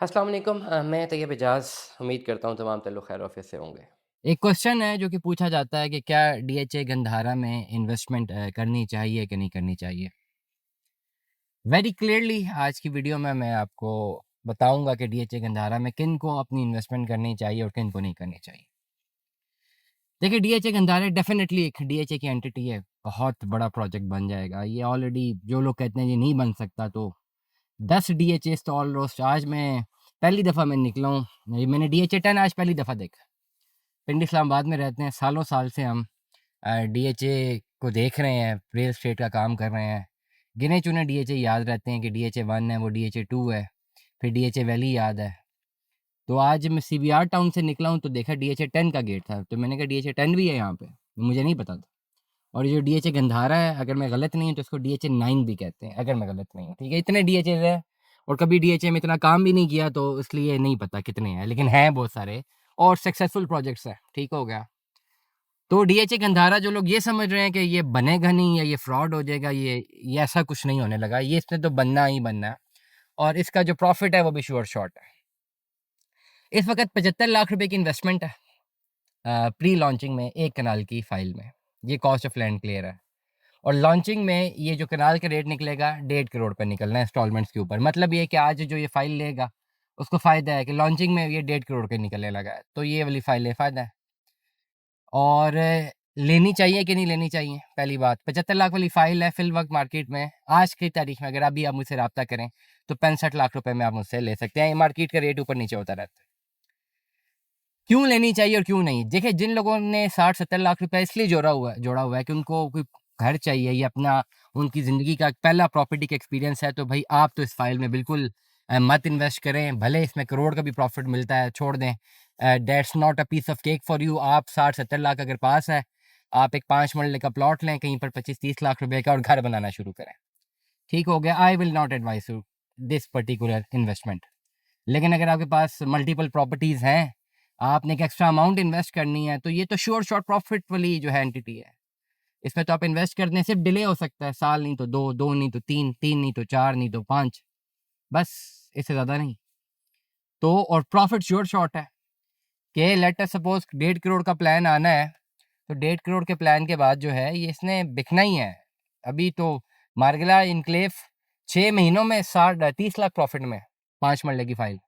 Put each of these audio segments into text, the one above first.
अस्सलाम वालेकुम मैं तैयब एजाज़ उम्मीद करता हूँ तमाम ताल्लुक़ खैर ऑफ़िस से होंगे। एक क्वेश्चन है जो कि पूछा जाता है कि क्या डीएचए गंधारा में इन्वेस्टमेंट करनी चाहिए कि नहीं करनी चाहिए? वेरी क्लियरली आज की वीडियो में मैं आपको बताऊंगा कि डीएचए गंधारा में किन को अपनी इन्वेस्टमेंट करनी चाहिए और किन को नहीं करनी चाहिए। देखिए, डीएचए गंधारा डेफिनेटली एक डीएचए की एंटिटी है, बहुत बड़ा प्रोजेक्ट बन जाएगा। ये ऑलरेडी जो लोग कहते हैं ये नहीं बन सकता, तो 10 डीएचए तो ऑलमोस्ट आज मैं पहली दफ़ा मैं निकला हूँ। मैंने डीएचए 10 आज पहली दफ़ा देखा। पिंडी इस्लामाबाद में रहते हैं, सालों साल से हम डीएचए को देख रहे हैं, रियल एस्टेट का काम कर रहे हैं। गिने-चुने डीएचए याद रहते हैं कि डीएचए 1 है, वो डीएचए 2 है, फिर डीएचए वैली याद है। तो आज मैं सीबीआर टाउन से निकला हूँ तो देखा डीएचए 10 का गेट था, तो मैंने कहा डीएचए 10 भी है यहाँ पे, मुझे नहीं पता था। और ये जो डीएचए गंधारा है, अगर मैं गलत नहीं हूँ तो इसको डीएचए 9 भी कहते हैं, अगर मैं गलत नहीं हूँ, ठीक है? इतने डीएचए हैं और कभी डीएचए में इतना काम भी नहीं किया, तो इसलिए नहीं पता कितने हैं, लेकिन हैं बहुत सारे और सक्सेसफुल प्रोजेक्ट्स हैं, ठीक हो गया। तो डीएचए गंधारा जो लोग ये समझ रहे हैं कि ये बनेगा नहीं या ये फ्रॉड हो जाएगा, ये ऐसा कुछ नहीं होने लगा। ये इसने तो बनना ही बनना है और इसका जो प्रॉफिट है वो भी श्योर शॉट है। इस वक़्त 75 लाख रुपए की इन्वेस्टमेंट है प्री लॉन्चिंग में 1 कनाल की फ़ाइल में। ये कॉस्ट ऑफ लैंड क्लियर है और लॉन्चिंग में ये जो कनाल का रेट निकलेगा 1.5 करोड़ पे निकलना है इंस्टॉलमेंट्स के ऊपर। मतलब ये है कि आज जो ये फ़ाइल लेगा उसको फ़ायदा है कि लॉन्चिंग में ये 1.5 करोड़ के निकलने लगा है। तो ये वाली फ़ाइल है फ़ायदा है। और लेनी चाहिए कि नहीं लेनी चाहिए? पहली बात, 75 लाख वाली फ़ाइल है फ़िल वक़्त मार्केट में, आज की तारीख में अगर अभी आप मुझसे राब्ता करें, तो 65 लाख रुपए में आप मुझसे ले सकते हैं। ये मार्केट का रेट ऊपर-नीचे होता रहता है। क्यों लेनी चाहिए और क्यों नहीं? देखिए, जिन लोगों ने 60-70 लाख रुपए इसलिए जोड़ा हुआ है कि उनको कोई घर चाहिए या अपना उनकी ज़िंदगी का पहला प्रॉपर्टी का एक्सपीरियंस है, तो भई आप तो इस फ़ाइल में बिल्कुल मत इन्वेस्ट करें। भले इसमें करोड़ का भी प्रॉफ़िट मिलता है, छोड़ दें। That's not a piece of cake for you. आप 60-70 लाख अगर पास है, आप एक 5 मरले का प्लॉट लें कहीं पर 25-30 लाख रुपए का और घर बनाना शुरू करें। ठीक हो गया? I will not advice you this particular investment. लेकिन अगर आपके पास मल्टीपल प्रॉपर्टीज़ हैं, आपने एक एक्स्ट्रा अमाउंट इन्वेस्ट करनी है, तो ये तो श्योर शॉट प्रॉफिट वाली जो है एंटिटी है। इसमें तो आप इन्वेस्ट करने से डिले हो सकता है, साल नहीं तो 2, 2 नहीं तो 3, 3 नहीं तो 4 नहीं तो 5, बस इससे ज़्यादा नहीं। तो और प्रॉफिट श्योर शॉट है कि लेट अस सपोज़ 1.5 करोड़ का प्लान आना है, तो 1.5 करोड़ के प्लान के बाद जो है ये इसने बिकना ही है। अभी तो मार्गिला एन्क्लेव 6 महीनों में 30 लाख प्रॉफिट में, 5 मरले की फाइल।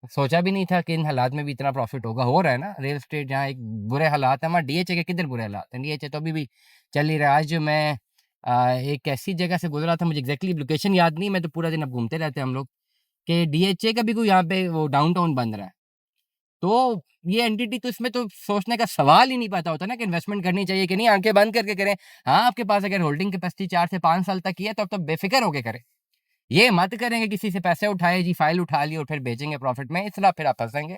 सोचा भी नहीं था कि इन हालात में भी इतना प्रॉफ़िट होगा। हो रहा है ना, रियल एस्टेट जहाँ एक बुरे हालात हैं, वहाँ डीएचए के किधर बुरे हालात हैं? डीएचए तो अभी भी चल ही रहा है। आज जो मैं एक ऐसी जगह से गुज़रा था, मुझे एग्ज़ैक्टली लोकेशन याद नहीं, मैं तो पूरा दिन अब घूमते रहते हैं हम लोग, कि डीएचए का भी कोई यहाँ पे वो डाउनटाउन बन रहा है। तो ये एंटिटी तो इसमें तो सोचने का सवाल ही नहीं पैदा होता ना कि इन्वेस्टमेंट करनी चाहिए कि नहीं, आँखें बंद करके करें। हाँ, आपके पास अगर होल्डिंग कैपेसिटी 4 से 5 साल तक की है, तो अब तो बेफ़िक्र होके करें। ये मत करेंगे किसी से पैसे उठाए जी, फ़ाइल उठा ली और फिर बेचेंगे प्रॉफ़िट में, इसलिए फिर आप फँसेंगे।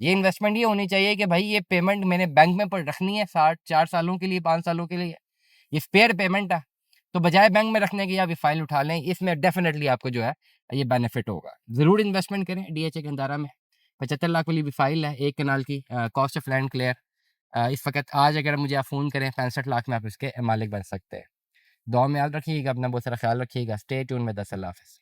ये इन्वेस्टमेंट ये होनी चाहिए कि भाई ये पेमेंट मैंने बैंक में पर रखनी है 60 4 सालों के लिए, 5 सालों के लिए। ये स्पेयर पेमेंट है, तो बजाय बैंक में रखने के आप ये फ़ाइल उठा लें, इसमें डेफ़िनेटली आपको जो है ये बेनिफिट होगा। ज़रूर इन्वेस्टमेंट करें डीएचए गंदारा में। 75 लाख वाली भी फ़ाइल है, 1 कनाल की, कॉस्ट ऑफ लैंड क्लियर। इस वक़्त आज अगर मुझे आप फ़ोन करें 65 लाख में आप इसके मालिक बन सकते हैं। दुआ में याद रखिएगा अपना, बहुत सारा ख़्याल रखिएगा। Stay tuned with us. अल्लाह हाफ़िज़।